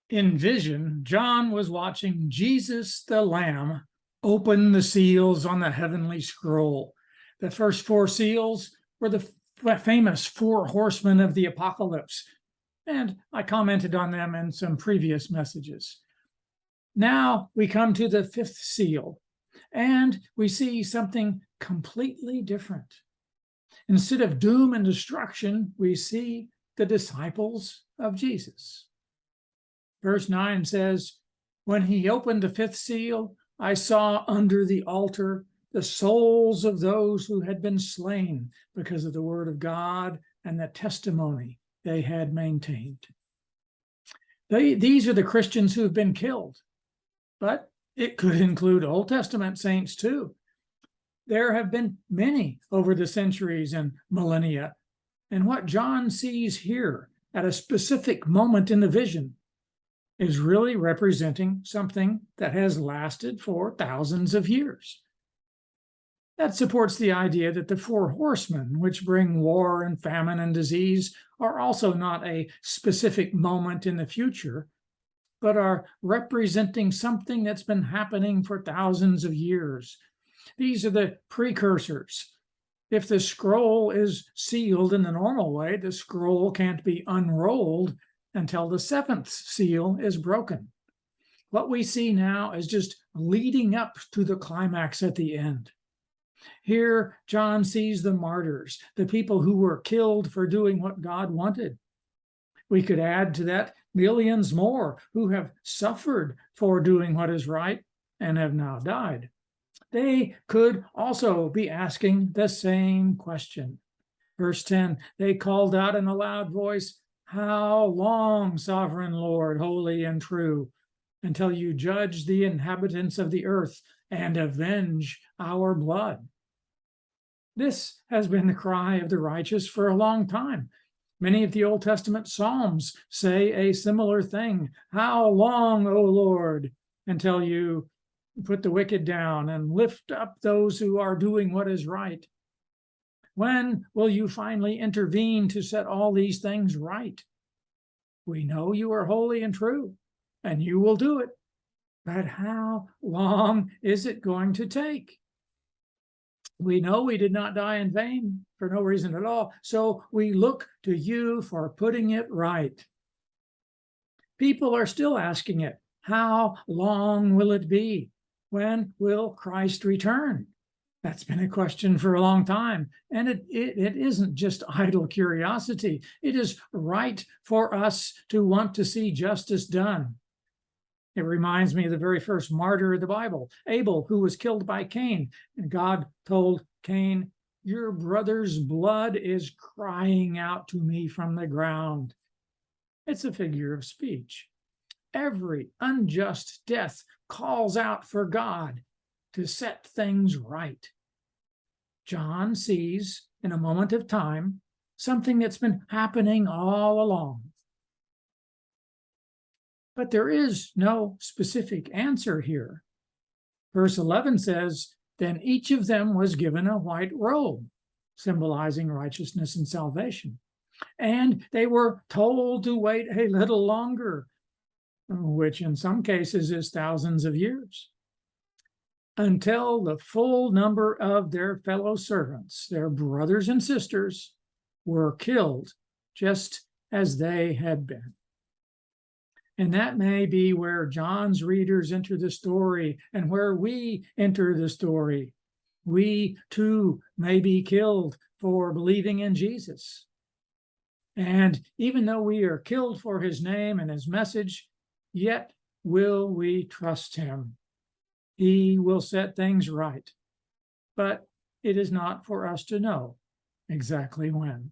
In vision, John was watching Jesus the Lamb open the seals on the heavenly scroll. The first four seals were the famous four horsemen of the apocalypse, and I commented on them in some previous messages. Now we come to the fifth seal, and we see something completely different. Instead of doom and destruction, we see the disciples of Jesus. Verse 9 says, "When he opened the fifth seal, I saw under the altar the souls of those who had been slain because of the word of God and the testimony they had maintained." These are the Christians who have been killed, but it could include Old Testament saints too. There have been many over the centuries and millennia, and what John sees here at a specific moment in the vision is really representing something that has lasted for thousands of years. That supports the idea that the four horsemen, which bring war and famine and disease, are also not a specific moment in the future, but are representing something that's been happening for thousands of years. These are the precursors. If the scroll is sealed in the normal way, the scroll can't be unrolled until the seventh seal is broken. What we see now is just leading up to the climax at the end. Here, John sees the martyrs, the people who were killed for doing what God wanted. We could add to that millions more who have suffered for doing what is right and have now died. They could also be asking the same question. Verse 10, they called out in a loud voice, "How long, sovereign Lord, holy and true, until you judge the inhabitants of the earth and avenge our blood?" This has been the cry of the righteous for a long time. Many of the Old Testament Psalms say a similar thing. How long, O Lord, until you put the wicked down and lift up those who are doing what is right? When will you finally intervene to set all these things right? We know you are holy and true, and you will do it. But how long is it going to take? We know we did not die in vain for no reason at all, so we look to you for putting it right. People are still asking it. How long will it be? When will Christ return? That's been a question for a long time, and it isn't just idle curiosity. It is right for us to want to see justice done. It reminds me of the very first martyr of the Bible, Abel, who was killed by Cain. And God told Cain, "Your brother's blood is crying out to me from the ground." It's a figure of speech. Every unjust death calls out for God to set things right. John sees, in a moment of time, something that's been happening all along. But there is no specific answer here. Verse 11 says, "Then each of them was given a white robe," symbolizing righteousness and salvation. "And they were told to wait a little longer," which in some cases is thousands of years, "until the full number of their fellow servants, their brothers and sisters, were killed just as they had been." And that may be where John's readers enter the story and where we enter the story. We too may be killed for believing in Jesus. And even though we are killed for his name and his message, yet will we trust him. He will set things right. But it is not for us to know exactly when.